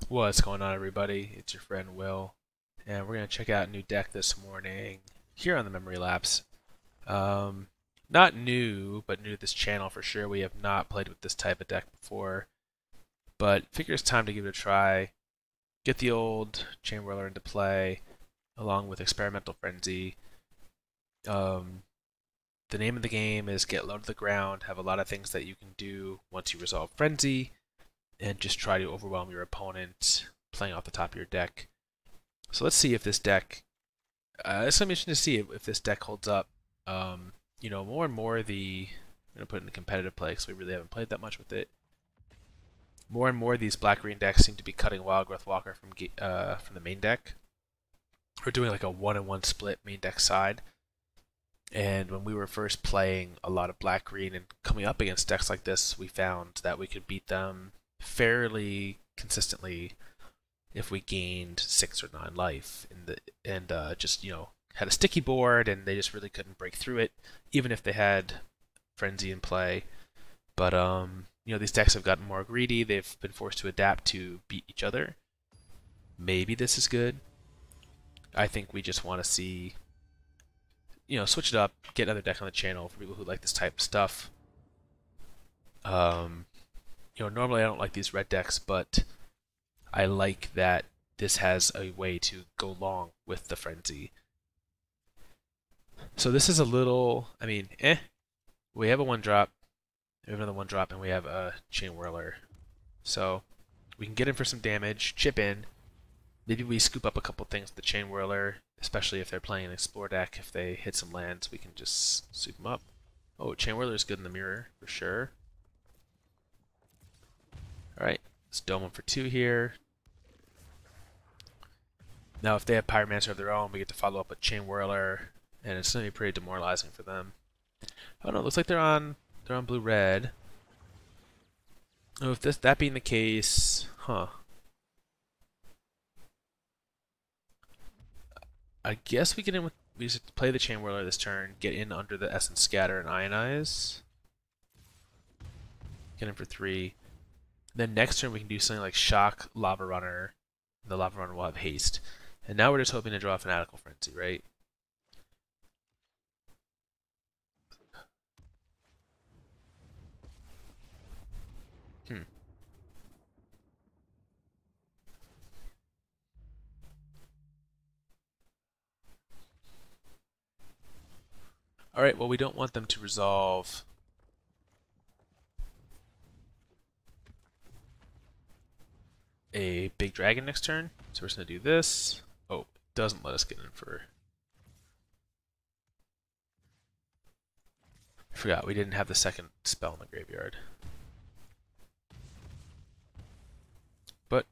What's going on, everybody? It's your friend Will, and we're going to check out a new deck this morning here on the Memory Lapse. Um, Not new, but new to this channel for sure. We have not played with this type of deck before, but figure it's time to give it a try. Get the old Chainwhirler into play, along with Experimental Frenzy. Um, the name of the game is get low to the ground, have a lot of things that you can do once you resolve Frenzy, and just try to overwhelm your opponent playing off the top of your deck. So let's see if this deck. It's gonna be interesting to see if this deck holds up. More and more I'm gonna put it in competitive play because we really haven't played that much with it. More and more these black-green decks seem to be cutting Wild Growth Walker from the main deck. We're doing like a 1-on-1 split main deck side. And when we were first playing a lot of black-green and coming up against decks like this, we found that we could beat them fairly consistently if we gained 6 or 9 life and just had a sticky board and they just really couldn't break through it, even if they had frenzy in play. But these decks have gotten more greedy. They've been forced to adapt to beat each other. Maybe this is good. I think we just want to see, switch it up, get another deck on the channel for people who like this type of stuff. Normally I don't like these red decks, but I like that this has a way to go long with the frenzy. So this is a little, We have a 1-drop, we have another 1-drop, and we have a Chainwhirler. So we can get in for some damage, chip in. Maybe we scoop up a couple things with the Chainwhirler, especially if they're playing an Explore deck. If they hit some lands, we can just sweep them up. Oh, Chainwhirler is good in the mirror, for sure. Alright, let's dome them for 2 here. Now, if they have Pyromancer of their own, we get to follow up with Chainwhirler, and it's going to be pretty demoralizing for them. Oh no, it looks like they're on blue-red. Oh, if that being the case, I guess we just play the Chainwhirler this turn, get in under the Essence Scatter and Ionize. Get in for 3. Then next turn we can do something like Shock Lavarunner. The Lavarunner will have haste. And now we're just hoping to draw Fanatical Frenzy, right? Hmm. Alright, well we don't want them to resolve a big dragon next turn. So we're just going to do this. Oh, it doesn't let us get in for... I forgot, we didn't have the second spell in the graveyard. But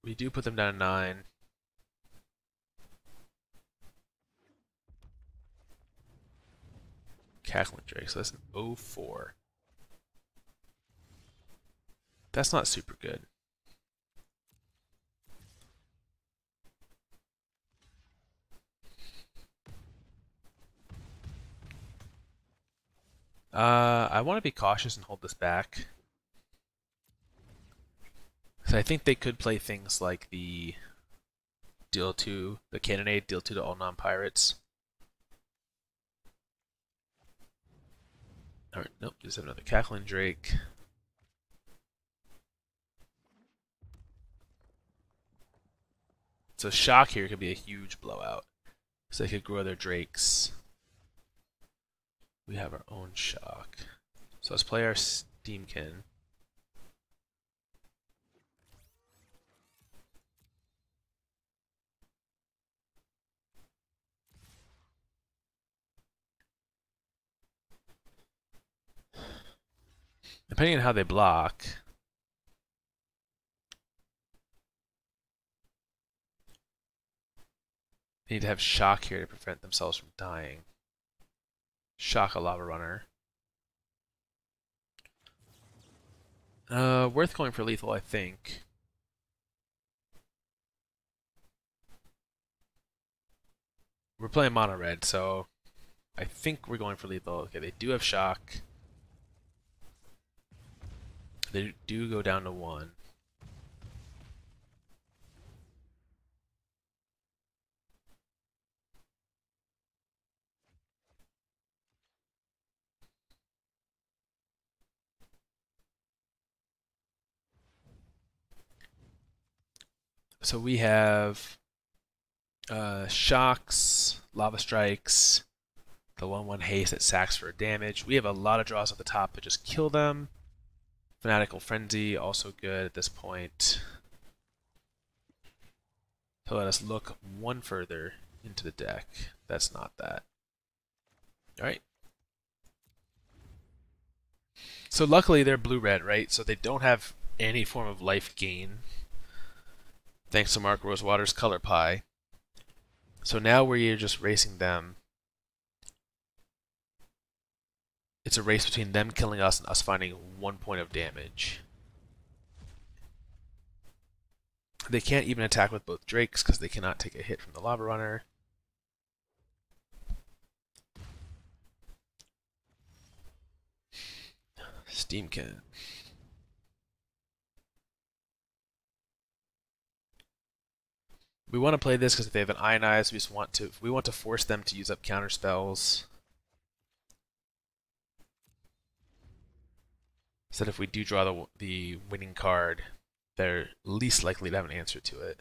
we do put them down to 9. Cackling Drake, so that's an 0-4. That's not super good. I want to be cautious and hold this back. So I think they could play things like the Cannonade, deal 2 to all non-pirates. Alright, nope, just have another Cackling Drake. So Shock here could be a huge blowout. So they could grow their Drakes. We have our own Shock. So let's play our Steam-Kin. Depending on how they block, they need to have Shock here to prevent themselves from dying. Shock a Lavarunner. Worth going for lethal, I think. We're playing mono red, so I think we're going for lethal. Okay, they do have Shock. They do go down to 1. So we have shocks, lava strikes, the 1/1 haste that sacks for damage. We have a lot of draws at the top to just kill them. Fanatical Frenzy, also good at this point. So let us look one further into the deck. That's not that. Alright. So luckily they're blue-red, right? So they don't have any form of life gain. Thanks to Mark Rosewater's Color Pie. So now we're just racing them. It's a race between them killing us and us finding 1 point of damage. They can't even attack with both Drakes because they cannot take a hit from the Lavarunner. Steam-Kin. We want to play this because if they have an Ionize, we want to force them to use up counter spells. So that if we do draw the winning card, they're least likely to have an answer to it.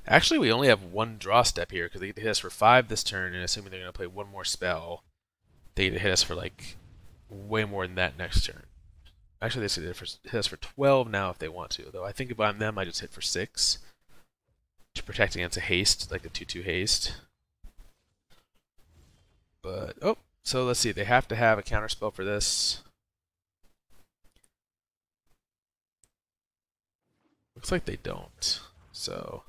Actually, we only have 1 draw step here because they get to hit us for 5 this turn, and assuming they're going to play 1 more spell, they get to hit us for like way more than that next turn. Actually, they hit us for 12 now if they want to. Though I think if I'm them, I just hit for 6 to protect against a haste, like a 2/2 haste. But oh, so let's see. They have to have a counter spell for this. Looks like they don't. So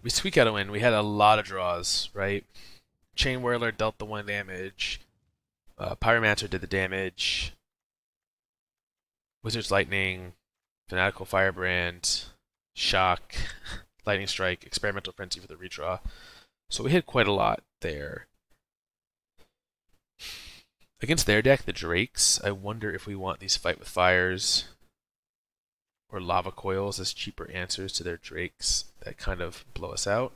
we squeak out a win. We had a lot of draws, right? Chainwhirler dealt the 1 damage. Pyromancer did the damage. Wizard's Lightning, Fanatical Firebrand, Shock, Lightning Strike, Experimental Frenzy for the redraw. So we hit quite a lot there. Against their deck, the Drakes, I wonder if we want these Fight with Fires or Lava Coils as cheaper answers to their Drakes that kind of blow us out.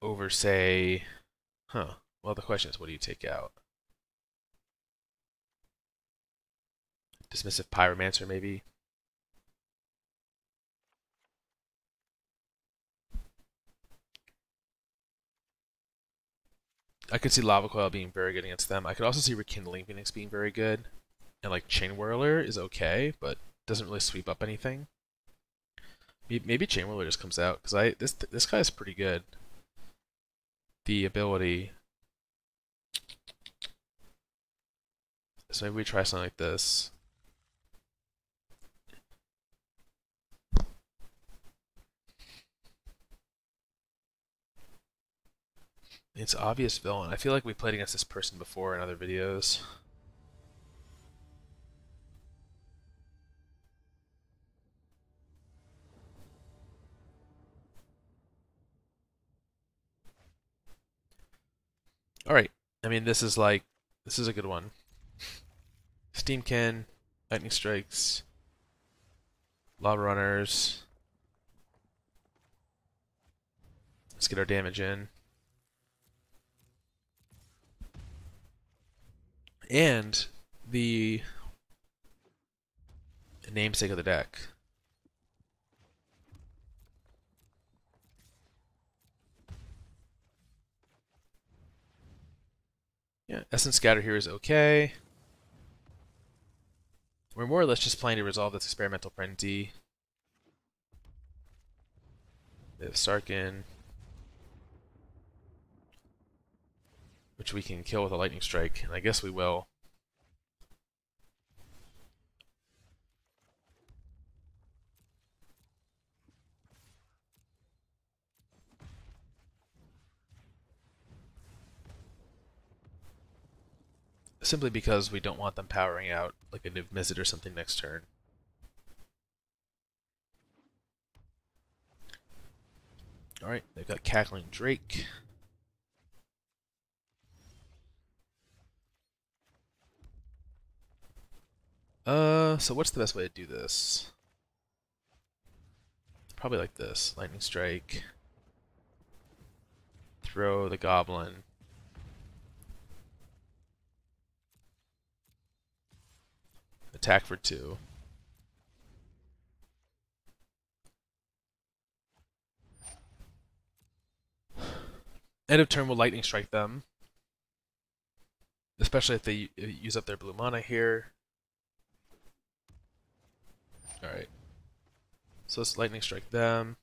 Over, say, well, the question is, what do you take out? Dismissive Pyromancer, maybe? I could see Lava Coil being very good against them. I could also see Rekindling Phoenix being very good. And like Chainwhirler is okay, but doesn't really sweep up anything. Maybe Chainwhirler just comes out, because this guy is pretty good. The ability. So maybe we try something like this. It's obvious villain. I feel like we played against this person before in other videos. Alright. I mean, this is a good one. Steam-Kin, Lightning Strikes, Lava Runners. Let's get our damage in. And the namesake of the deck. Yeah, Essence Scatter here is okay. We're more or less just playing to resolve this Experimental Frenzy. We have Sarkin, which we can kill with a Lightning Strike, and I guess we will. Simply because we don't want them powering out like a Niv-Mizzet or something next turn. Alright, they've got Cackling Drake. So what's the best way to do this? Probably like this. Lightning Strike. Throw the Goblin. Attack for 2. End of turn will Lightning Strike them. Especially if they use up their blue mana here. Alright. So let's Lightning Strike them.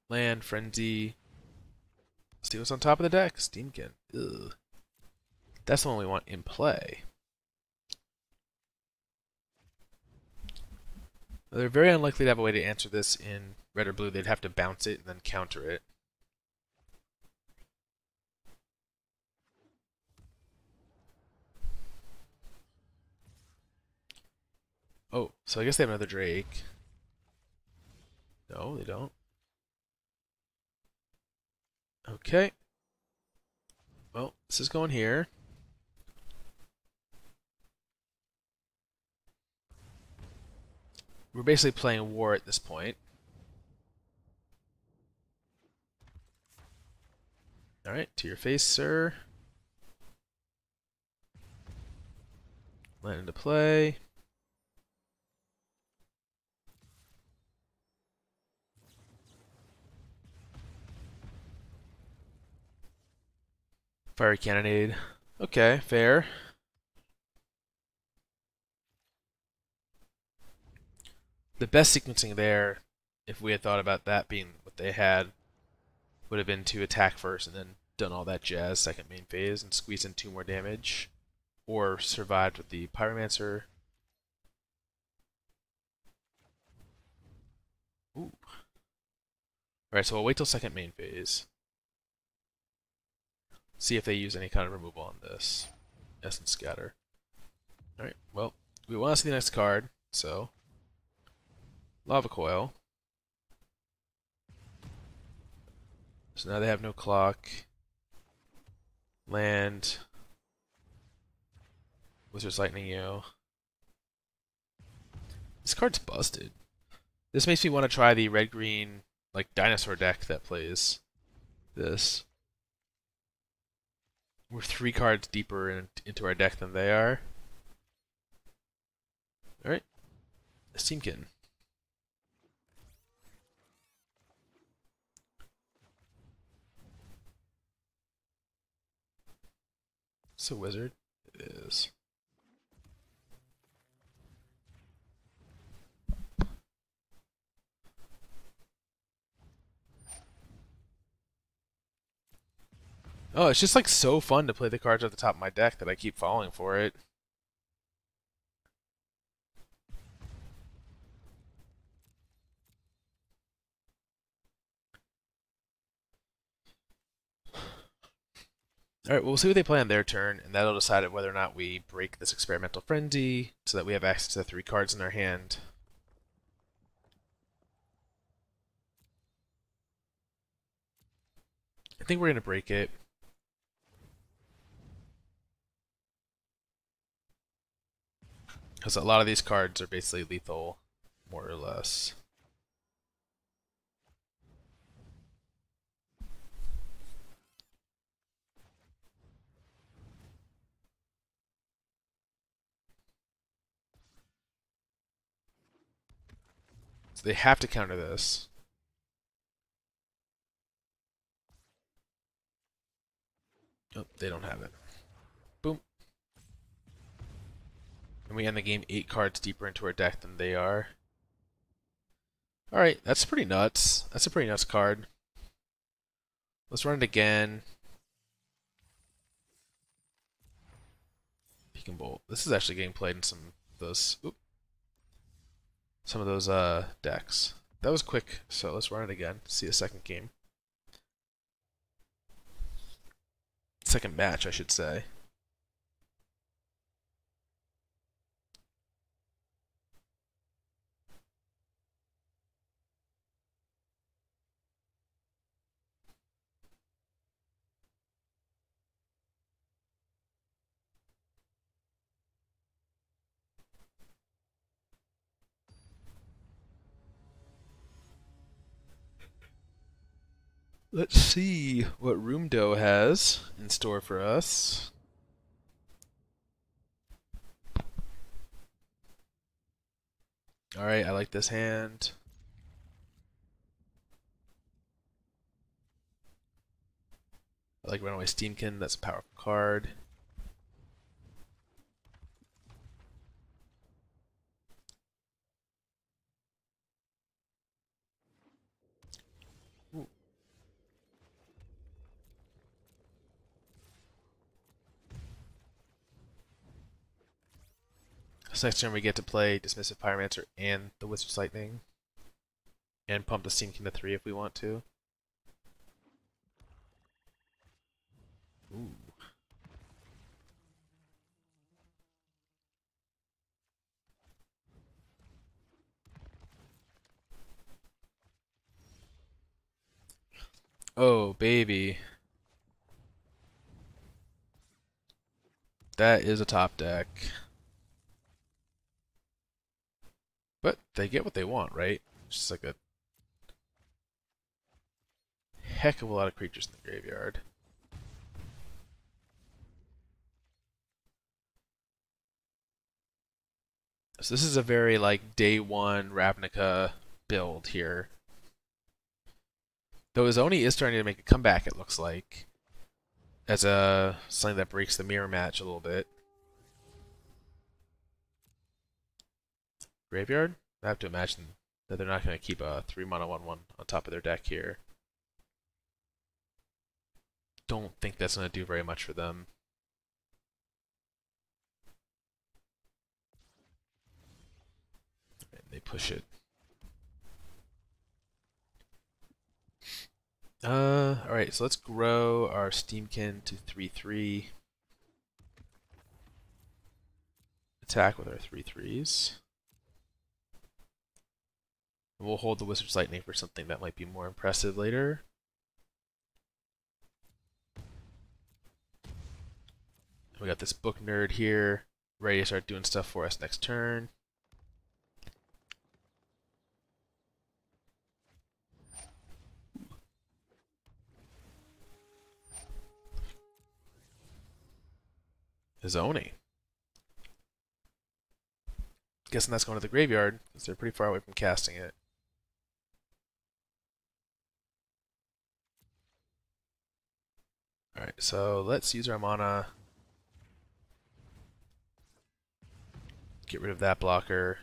Land, Frenzy. See what's on top of the deck? Steam-Kin. Ugh. That's the one we want in play. They're very unlikely to have a way to answer this in red or blue. They'd have to bounce it and then counter it. Oh, so I guess they have another Drake. No, they don't. Okay. Well, this is going here. We're basically playing war at this point. Alright, to your face, sir. Land into play. Fiery Cannonade. Okay, fair. The best sequencing there, if we had thought about that being what they had, would have been to attack first and then done all that jazz second main phase and squeeze in 2 more damage. Or survived with the Pyromancer. Ooh. Alright, so we'll wait till second main phase. See if they use any kind of removal on this. Essence Scatter. Alright, well, we want to see the next card, so Lava Coil. So now they have no clock. Land. Wizard's Lightning you. This card's busted. This makes me want to try the red-green like dinosaur deck that plays this. We're 3 cards deeper into our deck than they are. Alright. Steam-Kin. It's a wizard. It is. Oh, it's just like so fun to play the cards at the top of my deck that I keep falling for it. Alright, well, we'll see what they play on their turn, and that'll decide whether or not we break this Experimental Frenzy so that we have access to 3 cards in our hand. I think we're going to break it. Because a lot of these cards are basically lethal, more or less. So they have to counter this. Oh, they don't have it. Boom. And we end the game 8 cards deeper into our deck than they are. Alright, that's pretty nuts. That's a pretty nuts card. Let's run it again. Peek and Bolt. This is actually getting played in some of those. Some of those decks. That was quick, so let's run it again. See a second game. Second match, I should say. Let's see what Roomdo has in store for us. Alright, I like this hand. I like Runaway Steam-Kin, that's a powerful card. Ooh. This next turn we get to play Dismissive Pyromancer and the Wizard's Lightning. And pump the Steam-Kin to 3 if we want to. Ooh. Oh, baby. That is a top deck. But they get what they want, right? It's just like a heck of a lot of creatures in the graveyard. So this is a very like day one Ravnica build here. Though his Oni is starting to make a comeback, it looks like, as a something that breaks the mirror match a little bit. Graveyard? I have to imagine that they're not going to keep a 3-mana 1/1 on top of their deck here. Don't think that's going to do very much for them. And they push it. Alright, so let's grow our Steam-Kin to 3/3. Attack with our 3/3s. And we'll hold the Wizard's Lightning for something that might be more impressive later. We got this book nerd here, ready to start doing stuff for us next turn. His Oni. Guessing that's going to the graveyard, because they're pretty far away from casting it. Alright, so let's use our mana. Get rid of that blocker.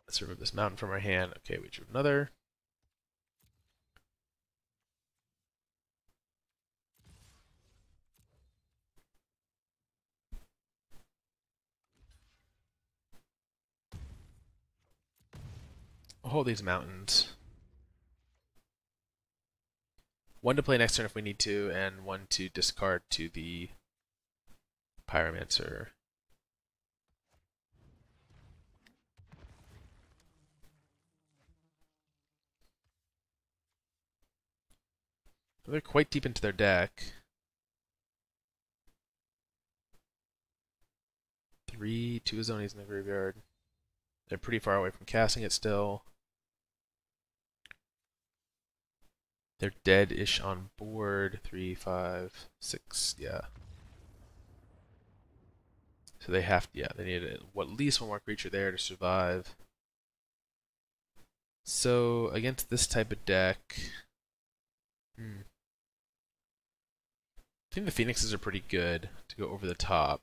Let's remove this mountain from our hand. Okay, we drew another. I'll hold these mountains. One to play next turn if we need to, and one to discard to the Pyromancer. They're quite deep into their deck. 2 Zonies in the graveyard. They're pretty far away from casting it still. They're dead-ish on board. 3, 5, 6, yeah. So they have, yeah, they need at least one more creature there to survive. So against this type of deck, I think the Phoenixes are pretty good to go over the top.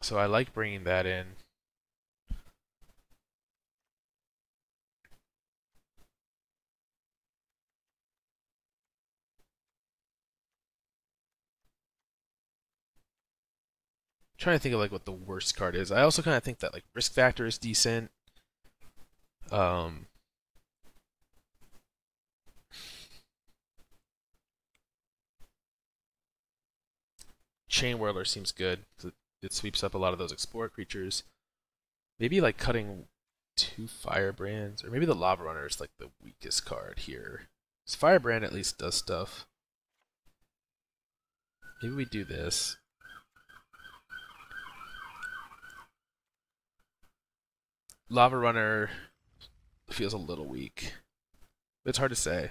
So I like bringing that in. Trying to think of like what the worst card is. I also kind of think that like risk factor is decent. Chainwhirler seems good. It sweeps up a lot of those Explorer creatures. Maybe like cutting 2 Firebrands, or maybe the Lavarunner is like the weakest card here. This Firebrand at least does stuff. Maybe we do this. Lavarunner feels a little weak. It's hard to say.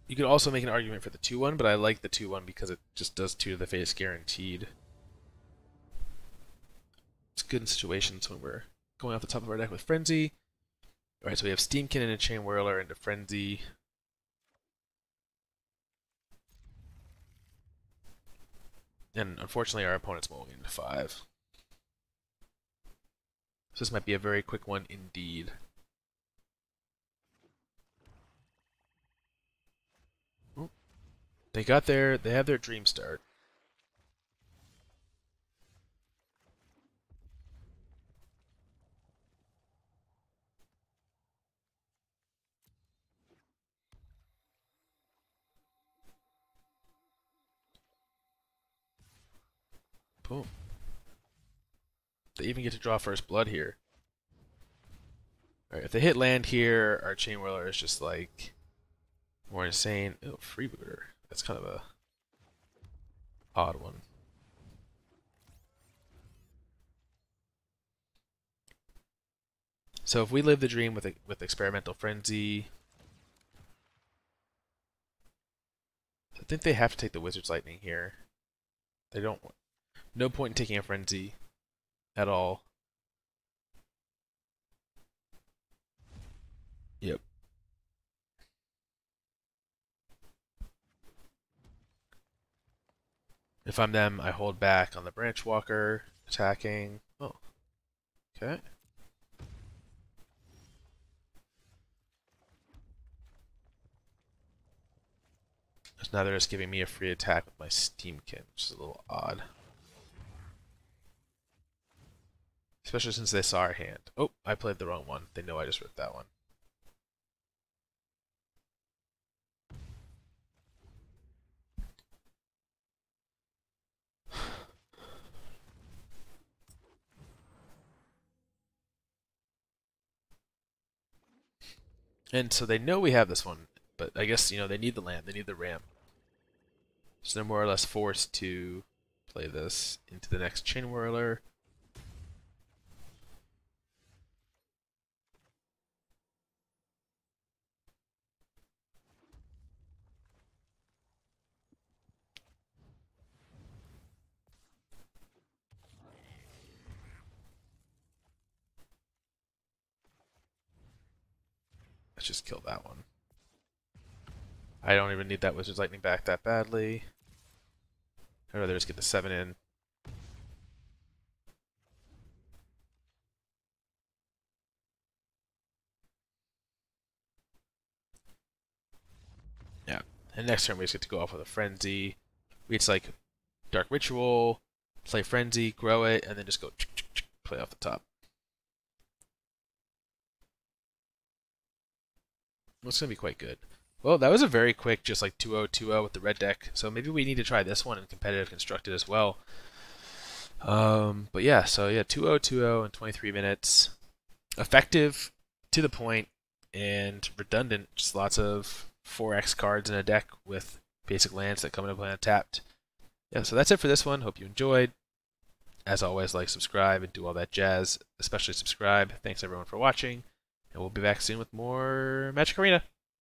You could also make an argument for the 2-1, but I like the 2-1 because it just does 2 to the face guaranteed. It's good in situations when we're going off the top of our deck with Frenzy. Alright, so we have Steam-Kin and a Chainwhirler into Frenzy. And unfortunately our opponent's mulling into 5. So this might be a very quick one indeed. They have their dream start. Boom. They even get to draw first blood here. Alright, if they hit land here, our Chainwhirler is just like more insane. Oh, Freebooter. That's kind of a odd one. So if we live the dream with Experimental Frenzy, I think they have to take the Wizard's Lightning here. They don't. No point in taking a Frenzy at all. Yep. If I'm them, I hold back on the Branch Walker, attacking. Oh. Okay. So now they're just giving me a free attack with my Steam-Kin, which is a little odd. Especially since they saw our hand. Oh, I played the wrong one. They know I just ripped that one. And so they know we have this one, but I guess, you know, they need the land, they need the ramp. So they're more or less forced to play this into the next Chainwhirler. Let's just kill that one. I don't even need that Wizard's Lightning back that badly. I'd rather just get the 7 in. Yeah. And next turn we just get to go off with a Frenzy. It's like Dark Ritual, play Frenzy, grow it, and then just go play off the top. It's going to be quite good. Well, that was a very quick, just like 2-0, 2-0 with the red deck. So maybe we need to try this one in competitive constructed as well. But yeah, so yeah, 2-0, 2-0 in 23 minutes. Effective, to the point, and redundant. Just lots of 4x cards in a deck with basic lands that come into play untapped. Yeah, so that's it for this one. Hope you enjoyed. As always, like, subscribe, and do all that jazz. Especially subscribe. Thanks everyone for watching. And we'll be back soon with more Magic Arena.